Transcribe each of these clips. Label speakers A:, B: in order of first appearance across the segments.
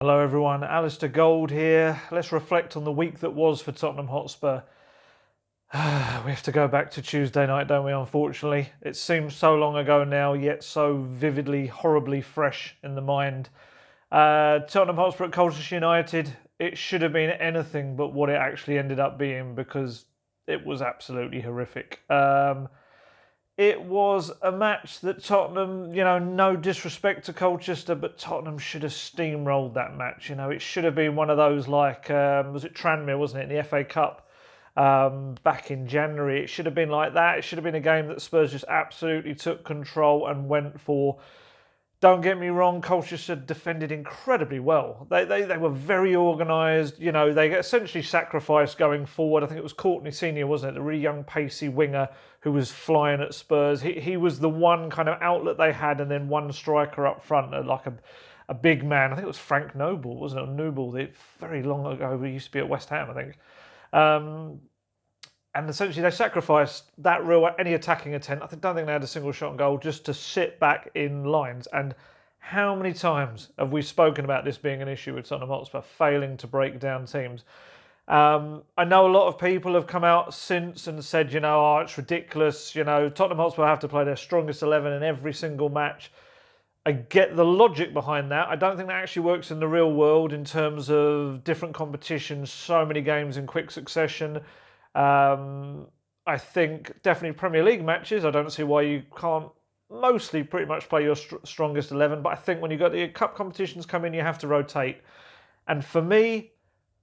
A: Hello everyone, Alistair Gold here. Let's reflect on the week that was for Tottenham Hotspur. We have to go back to Tuesday night, don't we, unfortunately? It seems so long ago now, yet so vividly, horribly fresh in the mind. Tottenham Hotspur at Colchester United, it should have been anything but what it actually ended up being because it was absolutely horrific. It was a match that Tottenham, no disrespect to Colchester, but Tottenham should have steamrolled that match. It should have been one of those like, was it Tranmere, wasn't it, in the FA Cup back in January? It should have been like that. It should have been a game that Spurs just absolutely took control and went for. Don't get me wrong, Colchester defended incredibly well. They were very organised. They essentially sacrificed going forward. I think it was Courtney Senior, wasn't it? The really young, pacey winger who was flying at Spurs. He was the one kind of outlet they had, and then one striker up front, like a big man. I think it was Frank Noble, wasn't it? Noble, very long ago, he used to be at West Ham, I think. And essentially, they sacrificed that any attacking attempt. I don't think they had a single shot on goal just to sit back in lines. And how many times have we spoken about this being an issue with Tottenham Hotspur, failing to break down teams? I know a lot of people have come out since and said, it's ridiculous. Tottenham Hotspur have to play their strongest 11 in every single match. I get the logic behind that. I don't think that actually works in the real world in terms of different competitions, so many games in quick succession. I think definitely Premier League matches, I don't see why you can't mostly pretty much play your strongest 11, but I think when you've got the cup competitions come in, you have to rotate. And for me,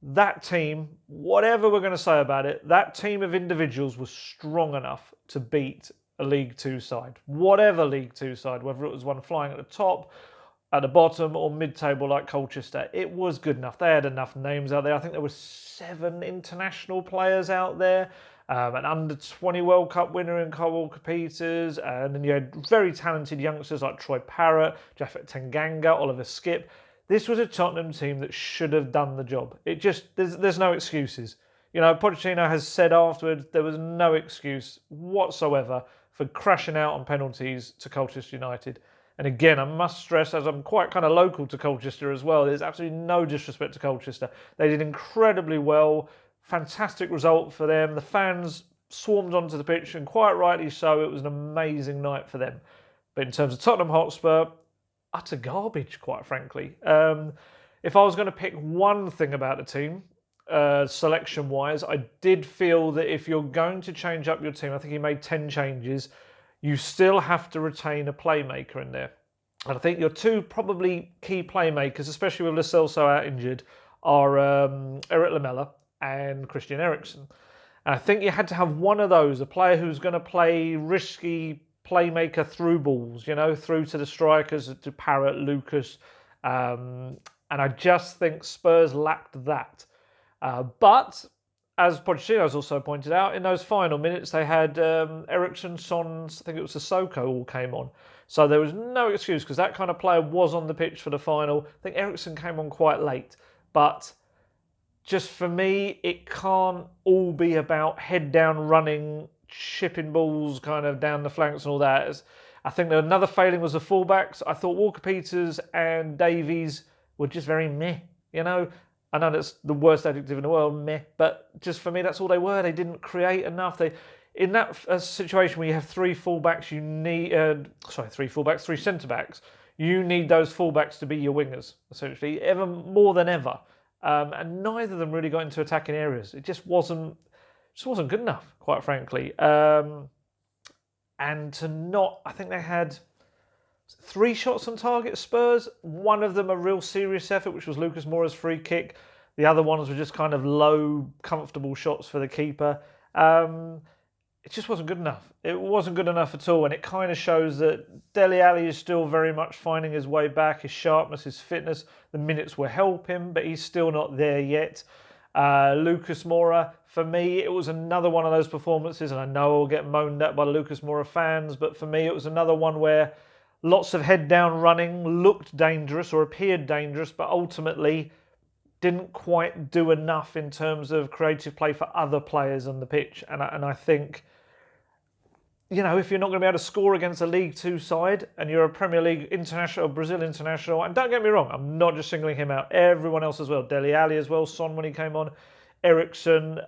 A: that team, whatever we're going to say about it, that team of individuals was strong enough to beat a League Two side. Whatever League Two side, whether it was one flying at the top, at the bottom, or mid-table like Colchester, it was good enough. They had enough names out there. I think there were 7 international players out there. An under-20 World Cup winner in Kyle Walker-Peters, and then you had very talented youngsters like Troy Parrott, Japhet Tanganga, Oliver Skipp. This was a Tottenham team that should have done the job. There's no excuses. Pochettino has said afterwards there was no excuse whatsoever for crashing out on penalties to Colchester United. And again, I must stress, as I'm quite kind of local to Colchester as well, there's absolutely no disrespect to Colchester. They did incredibly well. Fantastic result for them. The fans swarmed onto the pitch, and quite rightly so. It was an amazing night for them. But in terms of Tottenham Hotspur, utter garbage, quite frankly. If I was going to pick one thing about the team, selection-wise, I did feel that if you're going to change up your team, I think he made 10 changes, you still have to retain a playmaker in there. And I think your two probably key playmakers, especially with Lo Celso out injured, are Eric Lamela and Christian Eriksen. And I think you had to have one of those, a player who's going to play risky playmaker through balls, through to the strikers, to Parrott, Lucas. And I just think Spurs lacked that. But as Pochettino has also pointed out, in those final minutes, they had Eriksen, Son, I think it was Sissoko, all came on. So there was no excuse because that kind of player was on the pitch for the final. I think Eriksen came on quite late. But just for me, it can't all be about head down running, shipping balls kind of down the flanks and all that. I think another failing was the fullbacks. I thought Walker-Peters and Davies were just very meh, I know that's the worst adjective in the world, meh, but just for me, that's all they were. They didn't create enough. In that situation where you have 3 fullbacks, you need, 3 centre-backs, you need those fullbacks to be your wingers, essentially, ever more than ever. And neither of them really got into attacking areas. It just wasn't good enough, quite frankly. And I think they had 3 shots on target, Spurs. One of them a real serious effort, which was Lucas Moura's free kick. The other ones were just kind of low, comfortable shots for the keeper. It just wasn't good enough. It wasn't good enough at all, and it kind of shows that Dele Alli is still very much finding his way back, his sharpness, his fitness. The minutes will help him, but he's still not there yet. Lucas Moura, for me, it was another one of those performances, and I know I'll get moaned at by the Lucas Moura fans, but for me, it was another one where lots of head down running, looked dangerous or appeared dangerous, but ultimately didn't quite do enough in terms of creative play for other players on the pitch. And I think if you're not going to be able to score against a League Two side and you're a Premier League international, Brazil international, and don't get me wrong, I'm not just singling him out, everyone else as well, Dele Alli as well, Son when he came on, Ericsson,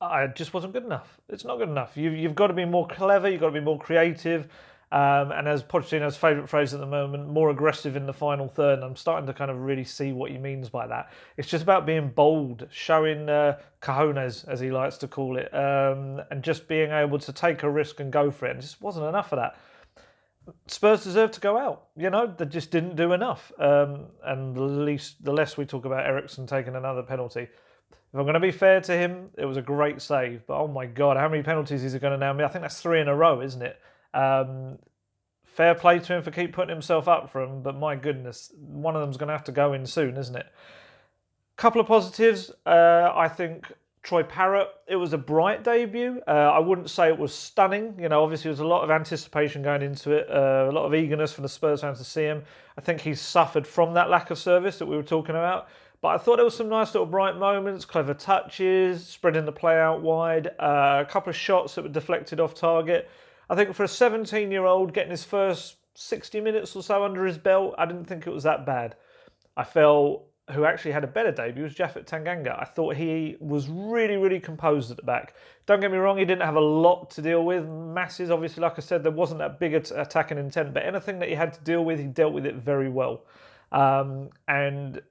A: I just wasn't good enough. It's not good enough. You've got to be more clever, you've got to be more creative, and as Pochettino's favourite phrase at the moment, more aggressive in the final third, and I'm starting to kind of really see what he means by that. It's just about being bold, showing cojones, as he likes to call it, and just being able to take a risk and go for it. And it just wasn't enough of that. Spurs deserved to go out. They just didn't do enough. And the less we talk about Ericsson taking another penalty, if I'm going to be fair to him, it was a great save. But oh my God, how many penalties is he going to now? I think that's 3 in a row, isn't it? Fair play to him for keep putting himself up for him, but my goodness, one of them's going to have to go in soon, isn't it? Couple of positives. I think Troy Parrott, it was a bright debut. I wouldn't say it was stunning. Obviously there was a lot of anticipation going into it, a lot of eagerness from the Spurs fans to see him. I think he's suffered from that lack of service that we were talking about. But I thought there was some nice little bright moments, clever touches, spreading the play out wide, a couple of shots that were deflected off target. I think for a 17-year-old getting his first 60 minutes or so under his belt, I didn't think it was that bad. I felt who actually had a better debut was Japhet Tanganga. I thought he was really, really composed at the back. Don't get me wrong, he didn't have a lot to deal with. Masses, obviously, like I said, there wasn't that big attacking intent, but anything that he had to deal with, he dealt with it very well. And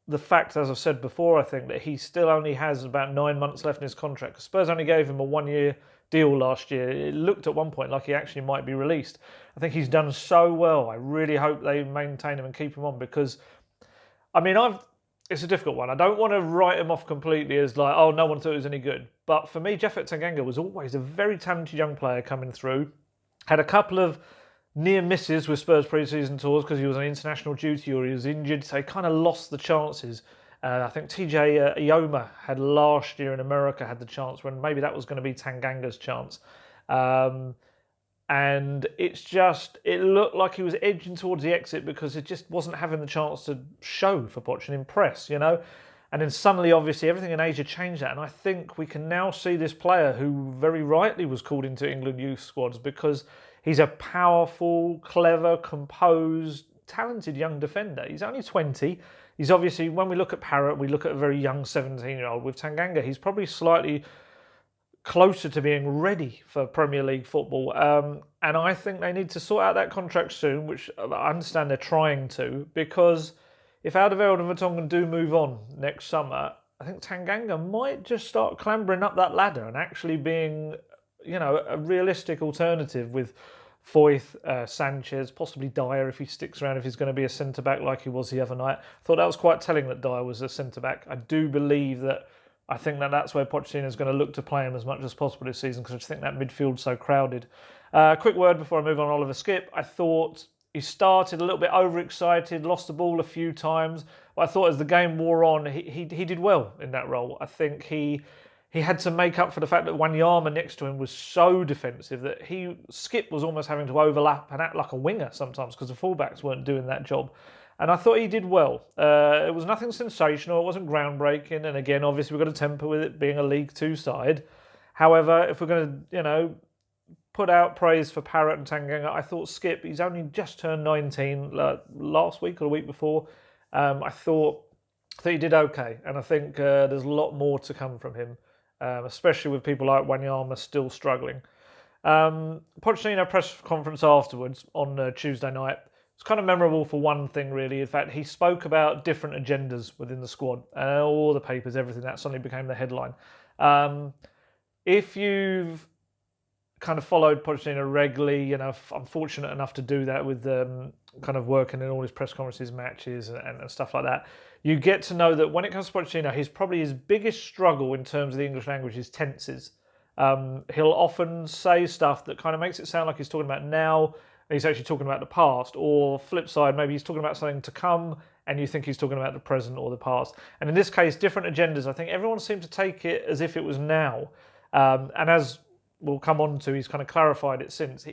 A: the fact, as I've said before, I think that he still only has about 9 months left in his contract. Spurs only gave him a 1-year deal last year. It looked at one point like he actually might be released. I think he's done so well. I really hope they maintain him and keep him on because, it's a difficult one. I don't want to write him off completely as like, oh, no one thought he was any good. But for me, Japhet Tanganga was always a very talented young player coming through. Had a couple of near misses with Spurs pre-season tours because he was on international duty or he was injured, so he kind of lost the chances. I think TJ Ioma had last year in America had the chance when maybe that was going to be Tanganga's chance. And it looked like he was edging towards the exit because it just wasn't having the chance to show for Poch and impress, And then suddenly, obviously, everything in Asia changed that. And I think we can now see this player who very rightly was called into England youth squads because he's a powerful, clever, composed, talented young defender. He's only 20. He's obviously, when we look at Parrott, we look at a very young 17-year-old. With Tanganga, he's probably slightly closer to being ready for Premier League football. And I think they need to sort out that contract soon, which I understand they're trying to, because if Alderweireld and Vertonghen do move on next summer, I think Tanganga might just start clambering up that ladder and actually being, a realistic alternative with Foyth, Sanchez, possibly Dyer if he sticks around, if he's going to be a centre-back like he was the other night. I thought that was quite telling that Dyer was a centre-back. I do believe that I think that's where Pochettino is going to look to play him as much as possible this season because I just think that midfield's so crowded. Quick word before I move on, Oliver Skipp. I thought he started a little bit overexcited, lost the ball a few times, but I thought as the game wore on, he did well in that role. I think he had to make up for the fact that Wanyama next to him was so defensive that Skipp was almost having to overlap and act like a winger sometimes because the fullbacks weren't doing that job. And I thought he did well. It was nothing sensational. It wasn't groundbreaking. And again, obviously, we've got to temper with it being a League Two side. However, if we're going to, put out praise for Parrott and Tanganga, I thought Skipp, he's only just turned 19 last week or the week before. I thought he did okay. And I think there's a lot more to come from him, especially with people like Wanyama still struggling. Pochettino press conference afterwards on Tuesday night. It's kind of memorable for one thing, really. In fact, he spoke about different agendas within the squad. All the papers, everything, that suddenly became the headline. If you've kind of followed Pochettino regularly, I'm fortunate enough to do that with kind of working in all his press conferences, matches and stuff like that. You get to know that when it comes to Pochettino, his biggest struggle in terms of the English language is tenses. He'll often say stuff that kind of makes it sound like he's talking about now, and he's actually talking about the past, or flip side, maybe he's talking about something to come and you think he's talking about the present or the past. And in this case, different agendas. I think everyone seemed to take it as if it was now. And as we'll come on to, he's kind of clarified it since.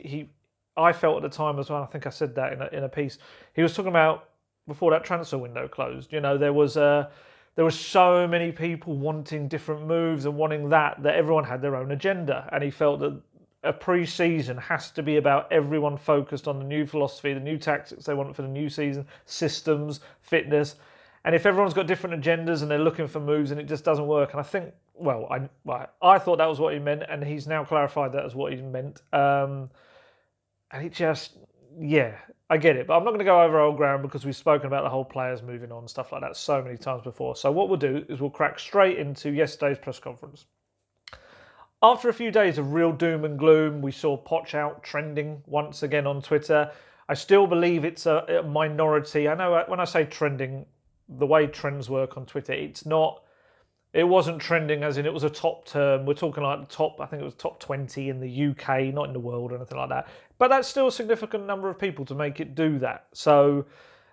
A: I felt at the time as well, I think I said that in a piece, he was talking about before that transfer window closed. There was so many people wanting different moves and wanting that everyone had their own agenda. And he felt that a pre-season has to be about everyone focused on the new philosophy, the new tactics they want for the new season, systems, fitness. And if everyone's got different agendas and they're looking for moves and it just doesn't work, and I think, I thought that was what he meant, and he's now clarified that as what he meant. And it just, I get it. But I'm not going to go over old ground because we've spoken about the whole players moving on and stuff like that so many times before. So what we'll do is we'll crack straight into yesterday's press conference. After a few days of real doom and gloom, we saw Poch out trending once again on Twitter. I still believe it's a minority. I know when I say trending, the way trends work on Twitter, it wasn't trending as in it was a top term. We're talking like the top, I think it was top 20 in the UK, not in the world or anything like that. But that's still a significant number of people to make it do that. So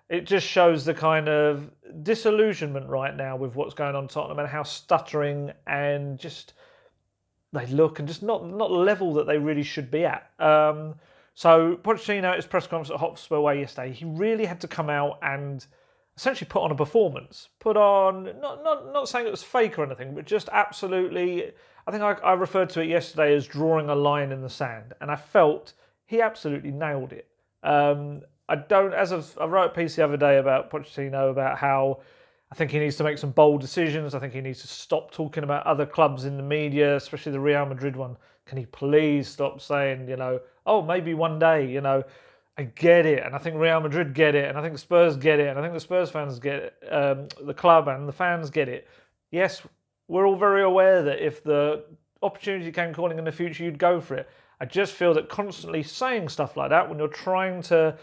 A: it just shows the kind of disillusionment right now with what's going on at Tottenham and how stuttering and just they look and just not the level that they really should be at. So Pochettino at his press conference at Hotspur Way yesterday, he really had to come out and essentially put on a performance. Put on, not saying it was fake or anything, but just absolutely, I think I referred to it yesterday as drawing a line in the sand. And I felt he absolutely nailed it. I wrote a piece the other day about Pochettino, about how I think he needs to make some bold decisions. I think he needs to stop talking about other clubs in the media, especially the Real Madrid one. Can he please stop saying, maybe one day, I get it. And I think Real Madrid get it. And I think Spurs get it. And I think the Spurs fans get it. The club and the fans get it. Yes, we're all very aware that if the opportunity came calling in the future, you'd go for it. I just feel that constantly saying stuff like that when you're trying to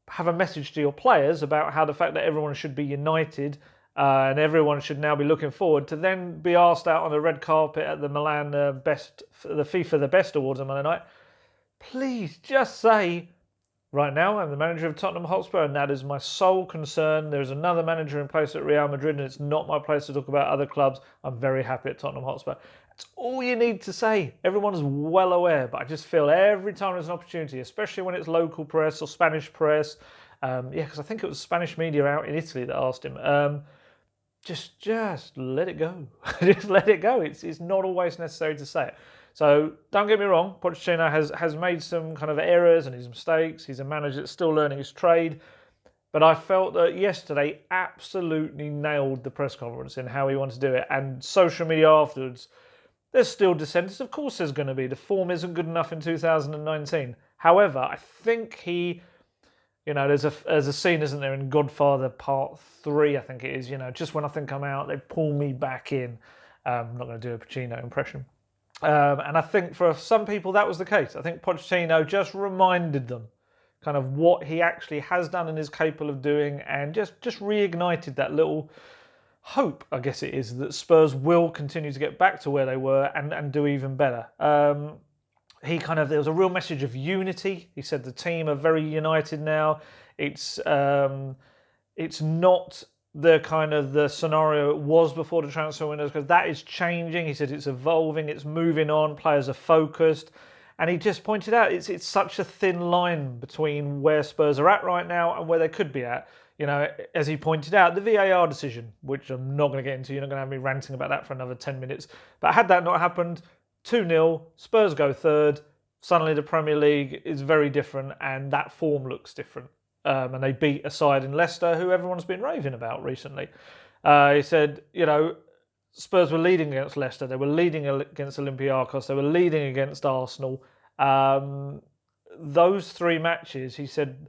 A: have a message to your players about how the fact that everyone should be united and everyone should now be looking forward to then be asked out on the red carpet at the FIFA the Best Awards on Monday night. Please just say, right now I'm the manager of Tottenham Hotspur and that is my sole concern. There's another manager in place at Real Madrid and it's not my place to talk about other clubs. I'm very happy at Tottenham Hotspur. That's all you need to say. Everyone's well aware, but I just feel every time there's an opportunity, especially when it's local press or Spanish press, because I think it was Spanish media out in Italy that asked him, just let it go. Just let it go. It's not always necessary to say it. So don't get me wrong, Pochettino has made some kind of errors and his mistakes. He's a manager that's still learning his trade. But I felt that yesterday absolutely nailed the press conference in how he wanted to do it. And social media afterwards, there's still dissenters. Of course there's going to be. The form isn't good enough in 2019. However, I think there's a scene, isn't there, in Godfather Part 3, I think it is. Just when I think I'm out, they pull me back in. I'm not going to do a Pacino impression. And I think for some people that was the case. I think Pochettino just reminded them kind of what he actually has done and is capable of doing and just reignited that little hope, I guess it is, that Spurs will continue to get back to where they were and do even better. There was a real message of unity. He said the team are very united now. It's not the scenario it was before the transfer windows, because that is changing. He said it's evolving, it's moving on, players are focused. And he just pointed out it's such a thin line between where Spurs are at right now and where they could be at. As he pointed out, the VAR decision, which I'm not going to get into, you're not going to have me ranting about that for another 10 minutes. But had that not happened, 2-0, Spurs go third, suddenly the Premier League is very different and that form looks different. And they beat a side in Leicester who everyone's been raving about recently. He said, Spurs were leading against Leicester, they were leading against Olympiacos, they were leading against Arsenal. Those three matches, he said,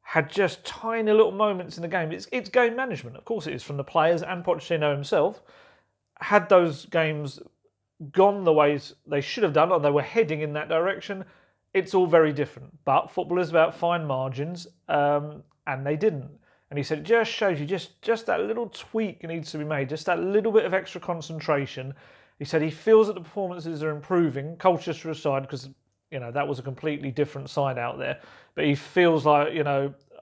A: had just tiny little moments in the game. It's game management, of course it is, from the players and Pochettino himself. Had those games gone the ways they should have done, or they were heading in that direction, it's all very different. But football is about fine margins, and they didn't. And he said it just shows you just that little tweak needs to be made, just that little bit of extra concentration. He said he feels that the performances are improving, Colchester aside, because that was a completely different side out there. But he feels like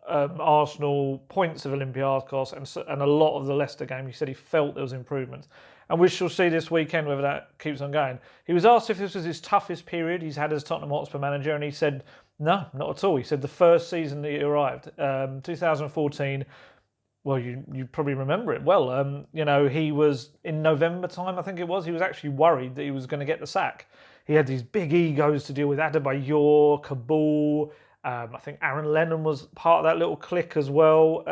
A: Arsenal, points of Olympiacos, and a lot of the Leicester game, he said he felt there was improvement. And we shall see this weekend whether that keeps on going. He was asked if this was his toughest period he's had as Tottenham Hotspur manager, and he said, no, not at all. He said the first season that he arrived, 2014, Well, you probably remember it well. He was in November time, I think it was. He was actually worried that he was going to get the sack. He had these big egos to deal with. Adebayor, Kabul. I think Aaron Lennon was part of that little clique as well.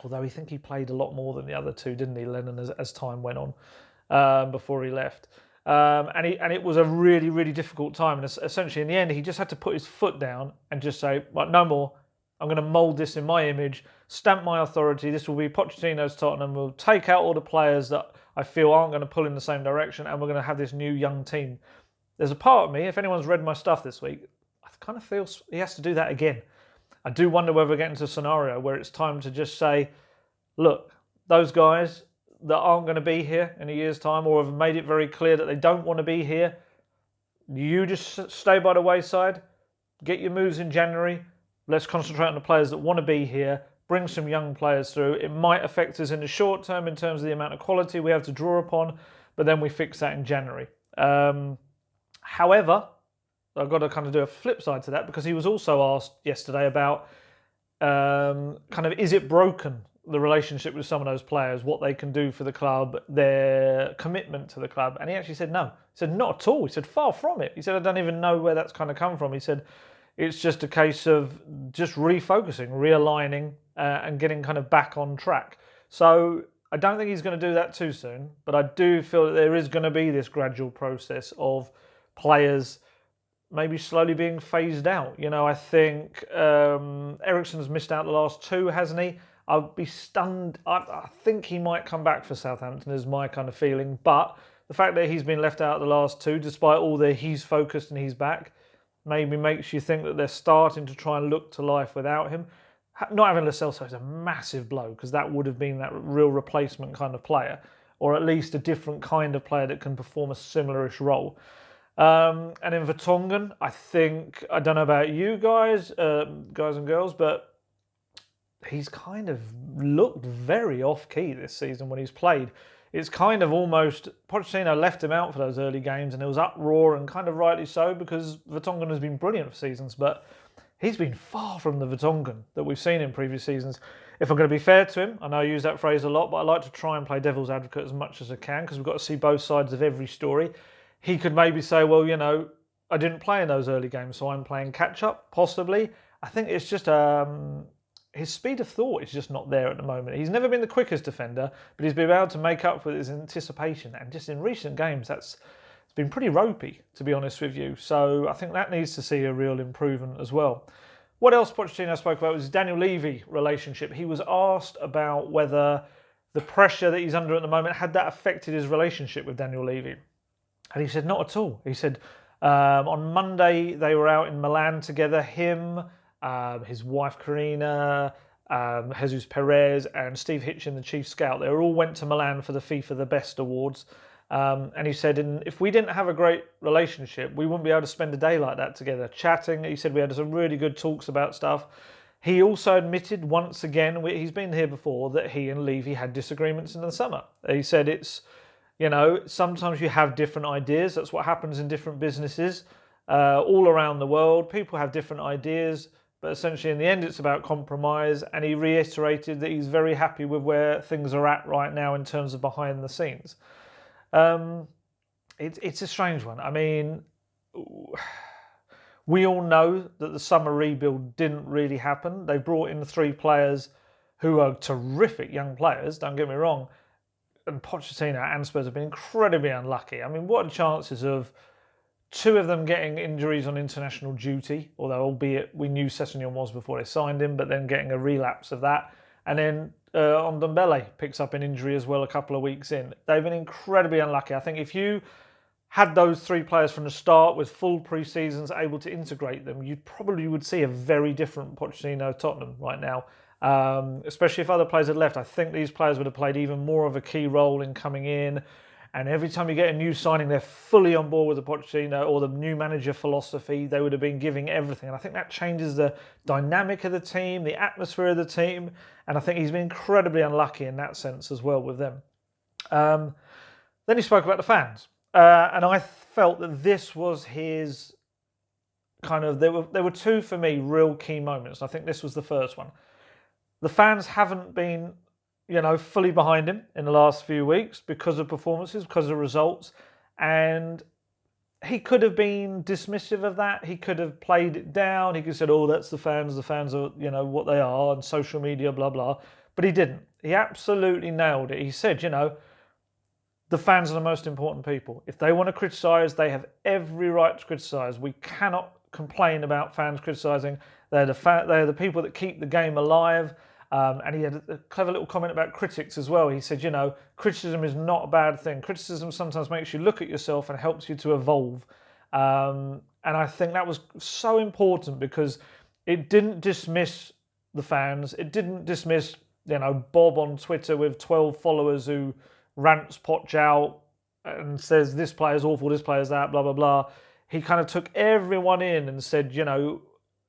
A: Although I think he played a lot more than the other two, didn't he, Lennon, as time went on before he left. And it was a really, really difficult time. And essentially, in the end, he just had to put his foot down and just say, right, no more. I'm going to mould this in my image, stamp my authority. This will be Pochettino's Tottenham. We'll take out all the players that I feel aren't going to pull in the same direction, and we're going to have this new young team. There's a part of me, if anyone's read my stuff this week, I kind of feel he has to do that again. I do wonder whether we're getting to a scenario where it's time to just say, look, those guys that aren't going to be here in a year's time or have made it very clear that they don't want to be here, you just stay by the wayside, get your moves in January. Let's concentrate on the players that want to be here, bring some young players through. It might affect us in the short term in terms of the amount of quality we have to draw upon, but then we fix that in January. However, I've got to kind of do a flip side to that because he was also asked yesterday about is it broken, the relationship with some of those players, what they can do for the club, their commitment to the club. And he actually said no. He said not at all. He said far from it. He said I don't even know where that's kind of come from. He said it's just a case of just refocusing, realigning, and getting kind of back on track. So I don't think he's going to do that too soon, but I do feel that there is going to be this gradual process of players maybe slowly being phased out. I think Eriksen's missed out the last two, hasn't he? I'd be stunned. I think he might come back for Southampton is my kind of feeling. But the fact that he's been left out the last two, despite all the he's focused and he's back, maybe makes you think that they're starting to try and look to life without him. Not having Lo Celso is a massive blow because that would have been that real replacement kind of player, or at least a different kind of player that can perform a similar-ish role. And in Vertonghen, I don't know about you guys and girls, but he's kind of looked very off-key this season when he's played. It's kind of almost, Pochettino left him out for those early games and there was uproar, and kind of rightly so because Vertonghen has been brilliant for seasons, but he's been far from the Vertonghen that we've seen in previous seasons. If I'm going to be fair to him, I know I use that phrase a lot, but I like to try and play devil's advocate as much as I can because we've got to see both sides of every story. He could maybe say, well, I didn't play in those early games, so I'm playing catch-up, possibly. I think it's just his speed of thought is just not there at the moment. He's never been the quickest defender, but he's been able to make up for his anticipation. And just in recent games, it's been pretty ropey, to be honest with you. So I think that needs to see a real improvement as well. What else Pochettino spoke about was his Daniel Levy relationship. He was asked about whether the pressure that he's under at the moment, had that affected his relationship with Daniel Levy. And he said, not at all. He said, on Monday, they were out in Milan together, him, his wife Karina, Jesus Perez, and Steve Hitchin, the chief scout. They all went to Milan for the FIFA The Best Awards. And he said, if we didn't have a great relationship, we wouldn't be able to spend a day like that together, chatting. He said we had some really good talks about stuff. He also admitted once again, he's been here before, that he and Levy had disagreements in the summer. He said it's, sometimes you have different ideas. That's what happens in different businesses all around the world. People have different ideas, but essentially in the end it's about compromise. And he reiterated that he's very happy with where things are at right now in terms of behind the scenes. It's a strange one. I mean, we all know that the summer rebuild didn't really happen. They brought in 3 players who are terrific young players, don't get me wrong. And Pochettino and Spurs have been incredibly unlucky. I mean, what are the chances of 2 of them getting injuries on international duty, although albeit we knew Sessegnon was before they signed him, but then getting a relapse of that. And then Ndombele picks up an injury as well a couple of weeks in. They've been incredibly unlucky. I think if you had those 3 players from the start with full pre-seasons able to integrate them, you probably would see a very different Pochettino Tottenham right now. Especially if other players had left. I think these players would have played even more of a key role in coming in. And every time you get a new signing, they're fully on board with the Pochettino or the new manager philosophy. They would have been giving everything. And I think that changes the dynamic of the team, the atmosphere of the team. And I think he's been incredibly unlucky in that sense as well with them. Then he spoke about the fans. And I felt that this was his kind of, there were 2 for me real key moments. I think this was the first one. The fans haven't been, fully behind him in the last few weeks because of performances, because of results, and he could have been dismissive of that. He could have played it down. He could have said, "Oh, that's the fans. The fans are, what they are, and social media, blah blah." But he didn't. He absolutely nailed it. He said, the fans are the most important people. If they want to criticise, they have every right to criticise. We cannot complain about fans criticising. They're the people that keep the game alive. And he had a clever little comment about critics as well. He said, criticism is not a bad thing. Criticism sometimes makes you look at yourself and helps you to evolve. And I think that was so important because it didn't dismiss the fans. It didn't dismiss, Bob on Twitter with 12 followers who rants Poch out and says this player's awful, this player's that, blah, blah, blah. He kind of took everyone in and said,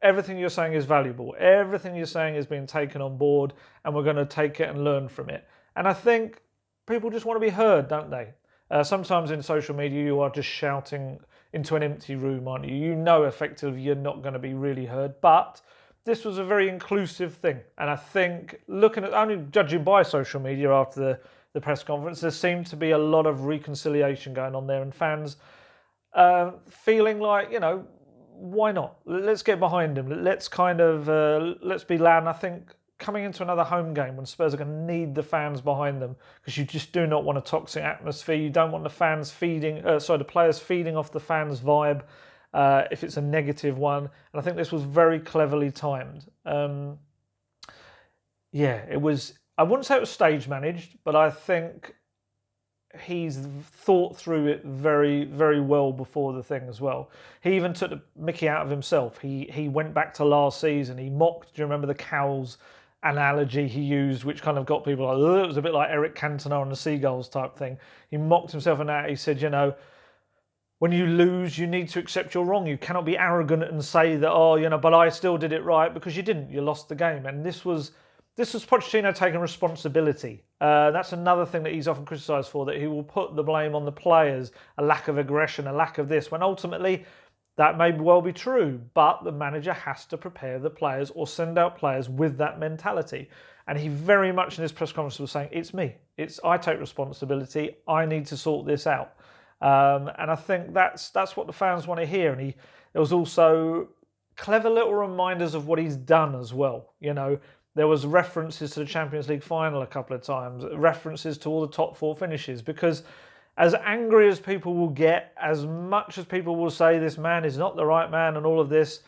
A: everything you're saying is valuable. Everything you're saying is being taken on board and we're going to take it and learn from it. And I think people just want to be heard, don't they? Sometimes in social media you are just shouting into an empty room, aren't you? You know effectively you're not going to be really heard. But this was a very inclusive thing. And I think looking at, only judging by social media after the press conference, there seemed to be a lot of reconciliation going on there and fans feeling like, why not? Let's get behind him. Let's let's be loud. And I think coming into another home game when Spurs are going to need the fans behind them because you just do not want a toxic atmosphere. You don't want the fans the players feeding off the fans' vibe if it's a negative one. And I think this was very cleverly timed. It was. I wouldn't say it was stage managed, but I think he's thought through it very, very well before the thing as well. He even took the mickey out of himself. He went back to last season. He mocked, do you remember the cows analogy he used, which kind of got people like, ugh, it was a bit like Eric Cantona and the Seagulls type thing. He mocked himself in that. He said, when you lose, you need to accept you're wrong. You cannot be arrogant and say that, but I still did it right, because you didn't. You lost the game. And this was Pochettino taking responsibility. That's another thing that he's often criticised for, that he will put the blame on the players, a lack of aggression, a lack of this, when ultimately that may well be true, but the manager has to prepare the players or send out players with that mentality. And he very much in his press conference was saying, it's me. I take responsibility. I need to sort this out. And I think that's what the fans want to hear. And there was also clever little reminders of what he's done as well. There was references to the Champions League final a couple of times, references to all the top four finishes, because as angry as people will get, as much as people will say this man is not the right man and all of this,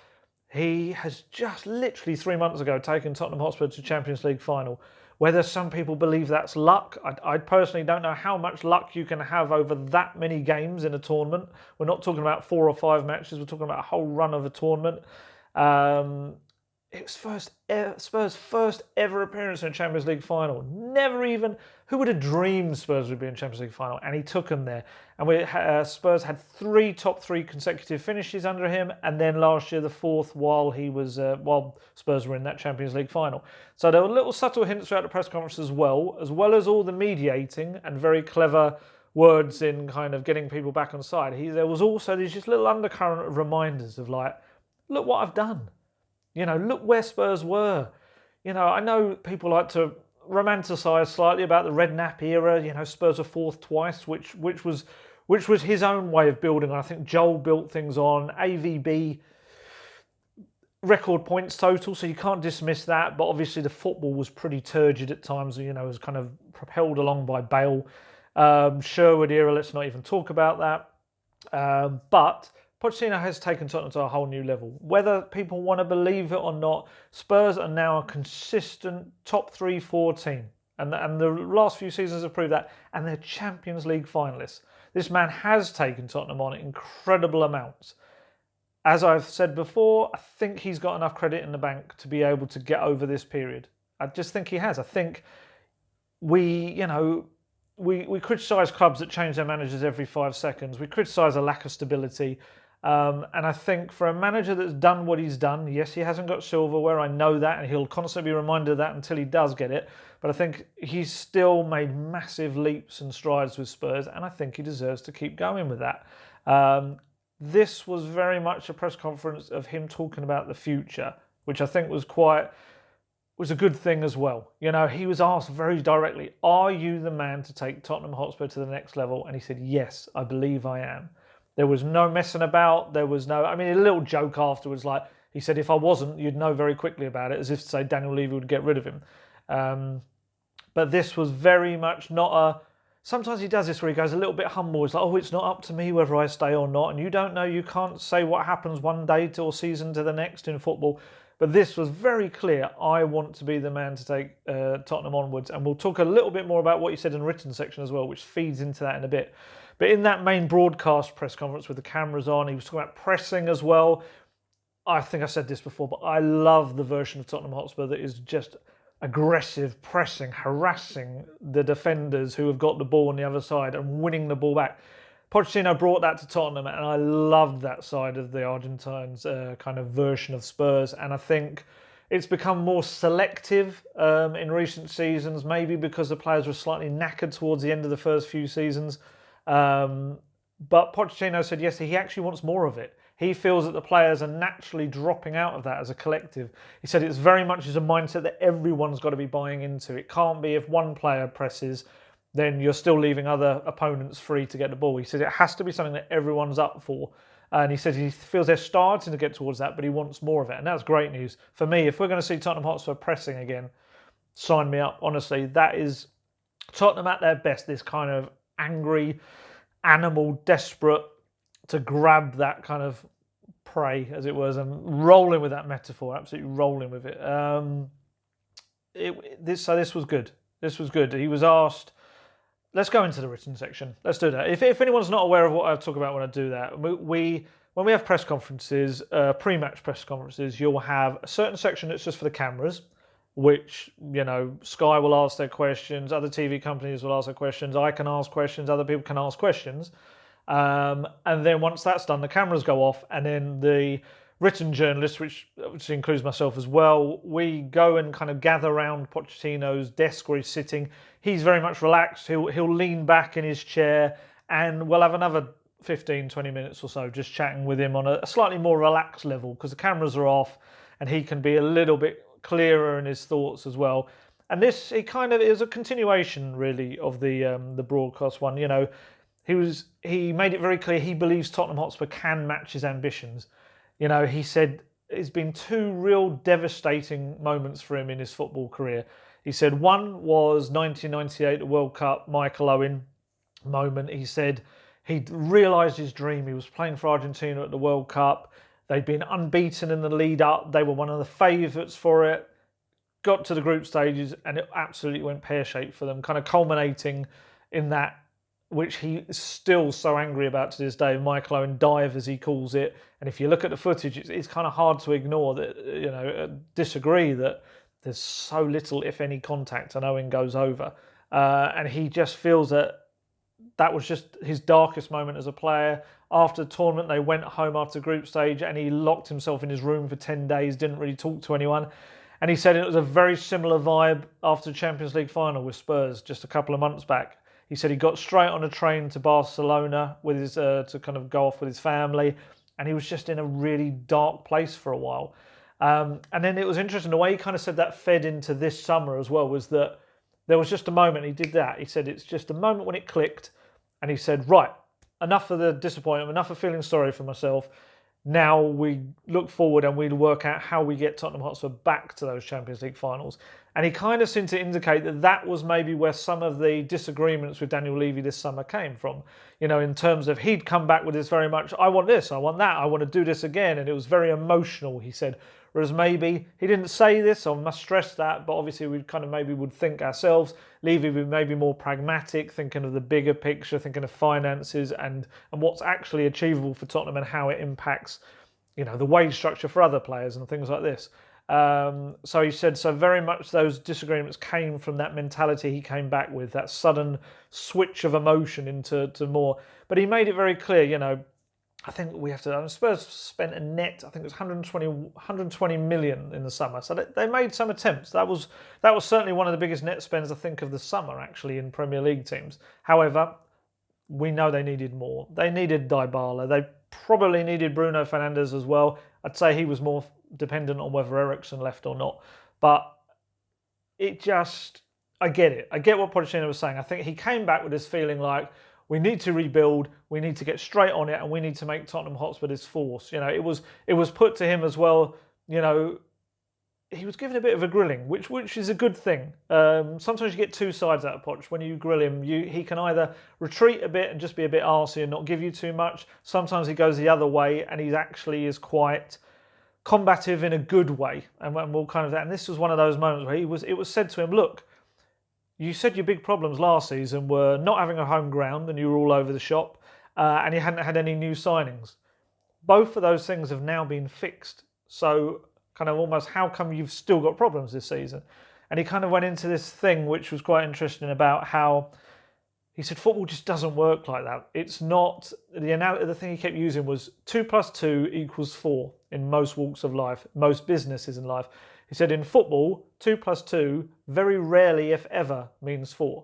A: he has just literally 3 months ago taken Tottenham Hotspur to Champions League final. Whether some people believe that's luck, I personally don't know how much luck you can have over that many games in a tournament. We're not talking about 4 or 5 matches, we're talking about a whole run of a tournament. It was Spurs' first ever appearance in a Champions League final. Who would have dreamed Spurs would be in a Champions League final? And he took them there. And Spurs had 3 top 3 consecutive finishes under him, and then last year the 4th while Spurs were in that Champions League final. So there were little subtle hints throughout the press conference as well as all the mediating and very clever words in kind of getting people back on side. There was also these just little undercurrent of reminders of like, look what I've done. Look where Spurs were. I know people like to romanticise slightly about the Redknapp era. Spurs were 4th twice, which was his own way of building. I think Joel built things on AVB record points total, so you can't dismiss that. But obviously the football was pretty turgid at times. It was kind of propelled along by Bale. Sherwood era, let's not even talk about that. But Pochettino has taken Tottenham to a whole new level. Whether people want to believe it or not, Spurs are now a consistent top 3-4 team. And the last few seasons have proved that. And they're Champions League finalists. This man has taken Tottenham on incredible amounts. As I've said before, I think he's got enough credit in the bank to be able to get over this period. I just think he has. I think we criticise clubs that change their managers every 5 seconds. We criticise a lack of stability. And I think for a manager that's done what he's done, yes, he hasn't got silverware, I know that, and he'll constantly be reminded of that until he does get it. But I think he's still made massive leaps and strides with Spurs, and I think he deserves to keep going with that. This was very much a press conference of him talking about the future, which I think was quite was a good thing as well. You know, he was asked very directly, are you the man to take Tottenham Hotspur to the next level? And he said, yes, I believe I am. There was no messing about. There was no, I mean, a little joke afterwards, like he said, if I wasn't, you'd know very quickly about it, as if to say Daniel Levy would get rid of him. But this was very much not a, sometimes he does this where he goes a little bit humble. It's like, oh, it's not up to me whether I stay or not. And you don't know, you can't say what happens one day or season to the next in football. But this was very clear. I want to be the man to take Tottenham onwards. And we'll talk a little bit more about what he said in the written section as well, which feeds into that in a bit. But in that main broadcast press conference with the cameras on, he was talking about pressing as well. I think I said this before, but I love the version of Tottenham Hotspur that is just aggressive, pressing, harassing the defenders who have got the ball on the other side and winning the ball back. Pochettino brought that to Tottenham, and I loved that side of the Argentines' kind of version of Spurs. And I think it's become more selective in recent seasons, maybe because the players were slightly knackered towards the end of the first few seasons. But Pochettino said, yes, he actually wants more of it. He feels that the players are naturally dropping out of that as a collective. He said it's very much as a mindset that everyone's got to be buying into. It can't be if one player presses, then you're still leaving other opponents free to get the ball. He said it has to be something that everyone's up for. And he said he feels they're starting to get towards that, but he wants more of it. And that's great news. For me, if we're going to see Tottenham Hotspur pressing again, sign me up. Honestly, that is Tottenham at their best. This kind of angry, animal, desperate to grab that kind of prey, as it was, and rolling with that metaphor, absolutely rolling with it. So this was good. This was good. He was asked, let's go into the written section. Let's do that. If anyone's not aware of what I talk about when I do that, when we have press conferences, pre-match press conferences, you'll have a certain section that's just for the cameras, which, you know, Sky will ask their questions, other TV companies will ask their questions, I can ask questions, other people can ask questions. And then once that's done, the cameras go off, and then the written journalists, which includes myself as well, we go and kind of gather around Pochettino's desk where he's sitting. He's very much relaxed. He'll lean back in his chair, and we'll have another 15, 20 minutes or so just chatting with him on a slightly more relaxed level, because the cameras are off and he can be a little bit clearer in his thoughts as well. And this, it kind of is a continuation really of the broadcast one. You know, he made it very clear he believes Tottenham Hotspur can match his ambitions. You know, he said it's been two real devastating moments for him in his football career. He said one was 1998, the World Cup, Michael Owen moment. He said he'd realised his dream. He was playing for Argentina at the World Cup. They'd been unbeaten in the lead up. They were one of the favourites for it. Got to the group stages and it absolutely went pear-shaped for them, kind of culminating in that, which he is still so angry about to this day, Michael Owen dive, as he calls it. And if you look at the footage, it's kind of hard to ignore that, you know, disagree that there's so little, if any, contact and Owen goes over. And he just feels that was just his darkest moment as a player. After the tournament, they went home after group stage and he locked himself in his room for 10 days, didn't really talk to anyone. And he said it was a very similar vibe after the Champions League final with Spurs just a couple of months back. He said he got straight on a train to Barcelona with his to kind of go off with his family, and he was just in a really dark place for a while. And then it was interesting, the way he kind of said that fed into this summer as well, was that there was just a moment, he did that. He said it's just a moment when it clicked, and he said, right, enough of the disappointment, enough of feeling sorry for myself. Now we look forward and we work out how we get Tottenham Hotspur back to those Champions League finals. And he kind of seemed to indicate that that was maybe where some of the disagreements with Daniel Levy this summer came from. You know, in terms of he'd come back with this very much, I want this, I want that, I want to do this again. And it was very emotional, he said. Whereas maybe, he didn't say this, I must stress that, but obviously we kind of maybe would think ourselves. Levy would maybe more pragmatic, thinking of the bigger picture, thinking of finances and what's actually achievable for Tottenham and how it impacts, you know, the wage structure for other players and things like this. So he said, so very much those disagreements came from that mentality he came back with, that sudden switch of emotion into more. But he made it very clear, you know, I think we have to, Spurs spent a net, I think it was 120 million in the summer. So they made some attempts. That was certainly one of the biggest net spends, I think, of the summer, actually, in Premier League teams. However, we know they needed more. They needed Dybala. They probably needed Bruno Fernandes as well. I'd say he was more dependent on whether Eriksen left or not. But I get it. I get what Pochettino was saying. I think he came back with this feeling like we need to rebuild, we need to get straight on it, and we need to make Tottenham Hotspur this force. It was put to him as well. He was given a bit of a grilling, which is a good thing. Sometimes you get two sides out of Poch. When you grill him, he can either retreat a bit and just be a bit arsey and not give you too much. Sometimes he goes the other way and he actually is quite combative in a good way. And this was one of those moments where it was said to him, look, you said your big problems last season were not having a home ground and you were all over the shop, and you hadn't had any new signings. Both of those things have now been fixed. So kind of almost, how come you've still got problems this season? And he kind of went into this thing which was quite interesting about how he said football just doesn't work like that. It's not, the thing he kept using was 2 + 2 = 4 in most walks of life, most businesses in life. He said in football, 2 + 2 very rarely, if ever, means 4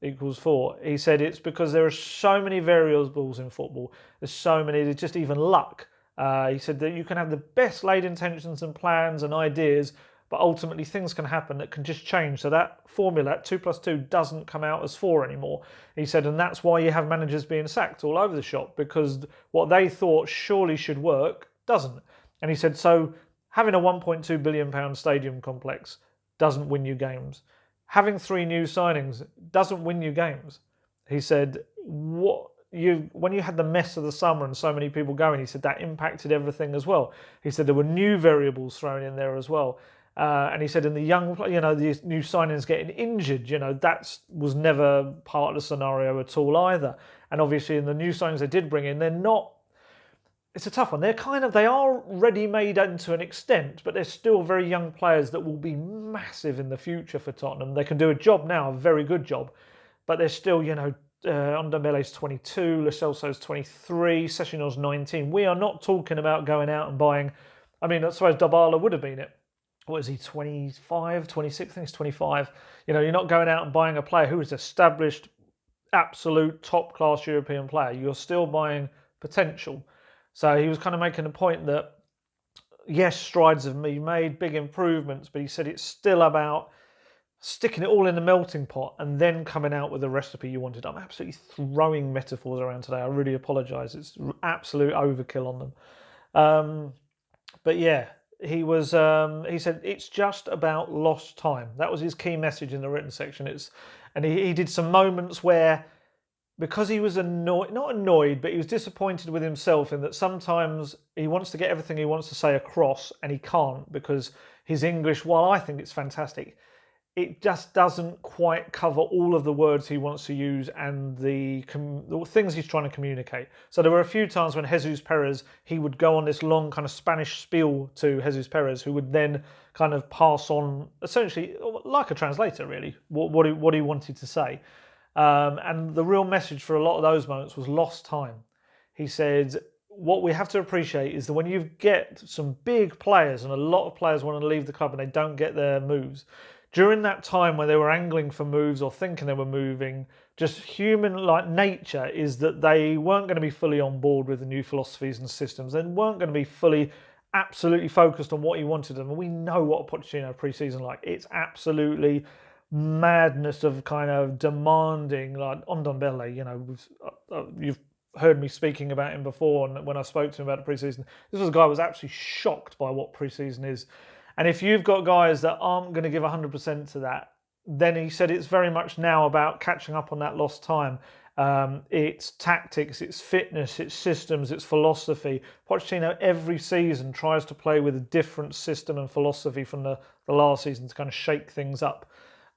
A: equals 4. He said it's because there are so many variables in football. There's just even luck. He said that you can have the best laid intentions and plans and ideas, but ultimately things can happen that can just change. So that formula, that 2 + 2, doesn't come out as 4 anymore. He said, and that's why you have managers being sacked all over the shop, because what they thought surely should work doesn't. And he said, so having a £1.2 billion stadium complex doesn't win you games. Having 3 new signings doesn't win you games. He said, when you had the mess of the summer and so many people going, he said that impacted everything as well. He said there were new variables thrown in there as well. And he said in the the new signings getting injured, that was never part of the scenario at all either. And obviously in the new signings they did bring in, it's a tough one. They are ready-made to an extent, but they're still very young players that will be massive in the future for Tottenham. They can do a job now, a very good job, but they're still, Ndombele's 22, Lo Celso's 23, Sessigno's 19. We are not talking about going out and buying, I suppose Dybala would have been it. What is he, 25, 26? I think he's 25. You're not going out and buying a player who is established, absolute top-class European player. You're still buying potential. So he was kind of making the point that, yes, strides have been made, big improvements, but he said it's still about sticking it all in the melting pot and then coming out with the recipe you wanted. I'm absolutely throwing metaphors around today. I really apologise. It's absolute overkill on them. But yeah, he said it's just about lost time. That was his key message in the written section. And he did some moments where, because he was not annoyed, but he was disappointed with himself in that sometimes he wants to get everything he wants to say across and he can't, because his English, while I think it's fantastic, it just doesn't quite cover all of the words he wants to use and the things he's trying to communicate. So there were a few times when Jesus Perez, he would go on this long kind of Spanish spiel to Jesus Perez, who would then kind of pass on, essentially, like a translator really, what he wanted to say. And the real message for a lot of those moments was lost time. He said, what we have to appreciate is that when you get some big players, and a lot of players want to leave the club and they don't get their moves, during that time when they were angling for moves or thinking they were moving, just human nature is that they weren't going to be fully on board with the new philosophies and systems. They weren't going to be fully, absolutely focused on what he wanted them. And we know what a Pochettino pre-season like. It's absolutely madness of kind of demanding, like Ndombele, you've heard me speaking about him before, and when I spoke to him about the pre-season, this was a guy who was absolutely shocked by what pre-season is. And if you've got guys that aren't going to give 100% to that, then he said it's very much now about catching up on that lost time. It's tactics, it's fitness, it's systems, it's philosophy. Pochettino every season tries to play with a different system and philosophy from the last season to kind of shake things up.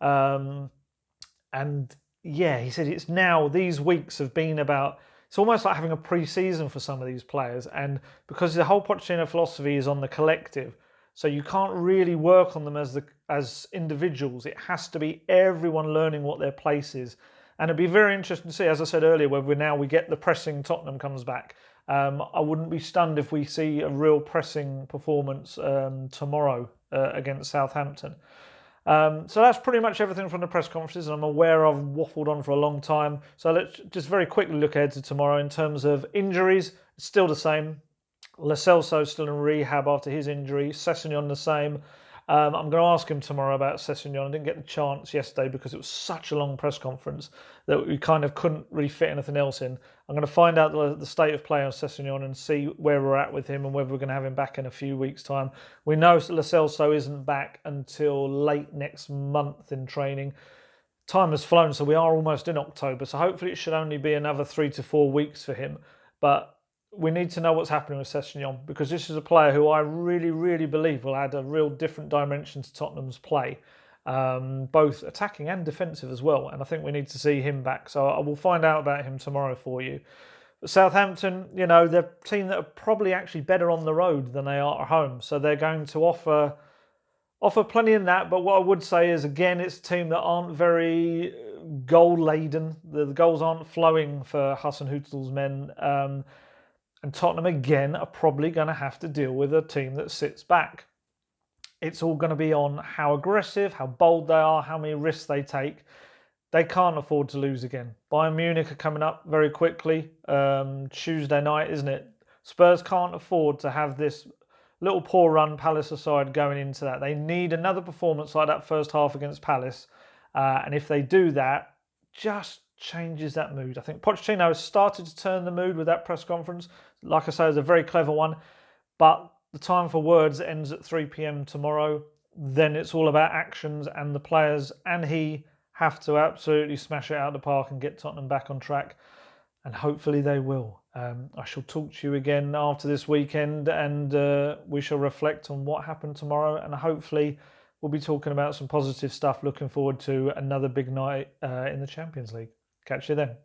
A: And yeah, he said it's now, these weeks have been about, it's almost like having a pre-season for some of these players. And because the whole Pochettino philosophy is on the collective, so you can't really work on them as individuals. It has to be everyone learning what their place is. And it'd be very interesting to see, as I said earlier, whether we get the pressing Tottenham comes back. I wouldn't be stunned if we see a real pressing performance tomorrow against Southampton. So that's pretty much everything from the press conferences. I'm aware I've waffled on for a long time. So let's just very quickly look ahead to tomorrow in terms of injuries. It's still the same. Lo Celso still in rehab after his injury. Sessegnon the same. I'm going to ask him tomorrow about Sessegnon. I didn't get the chance yesterday because it was such a long press conference that we kind of couldn't really fit anything else in. I'm going to find out the state of play on Sessegnon and see where we're at with him and whether we're going to have him back in a few weeks' time. We know Lo Celso isn't back until late next month in training. Time has flown, so we are almost in October. So hopefully it should only be another 3 to 4 weeks for him. But we need to know what's happening with Sessegnon, because this is a player who I really, really believe will add a real different dimension to Tottenham's play, both attacking and defensive as well. And I think we need to see him back. So I will find out about him tomorrow for you. But Southampton, they're a team that are probably actually better on the road than they are at home. So they're going to offer plenty in that. But what I would say is, again, it's a team that aren't very goal-laden. The goals aren't flowing for Hasenhüttl's men. And Tottenham, again, are probably going to have to deal with a team that sits back. It's all going to be on how aggressive, how bold they are, how many risks they take. They can't afford to lose again. Bayern Munich are coming up very quickly. Tuesday night, isn't it? Spurs can't afford to have this little poor run, Palace aside, going into that. They need another performance like that first half against Palace. And if they do that, just changes that mood. I think Pochettino has started to turn the mood with that press conference. Like I say, it's a very clever one. But the time for words ends at 3 p.m. tomorrow. Then it's all about actions, and the players and he have to absolutely smash it out of the park and get Tottenham back on track. And hopefully they will. I shall talk to you again after this weekend, and we shall reflect on what happened tomorrow, and hopefully we'll be talking about some positive stuff. Looking forward to another big night in the Champions League. Catch you then.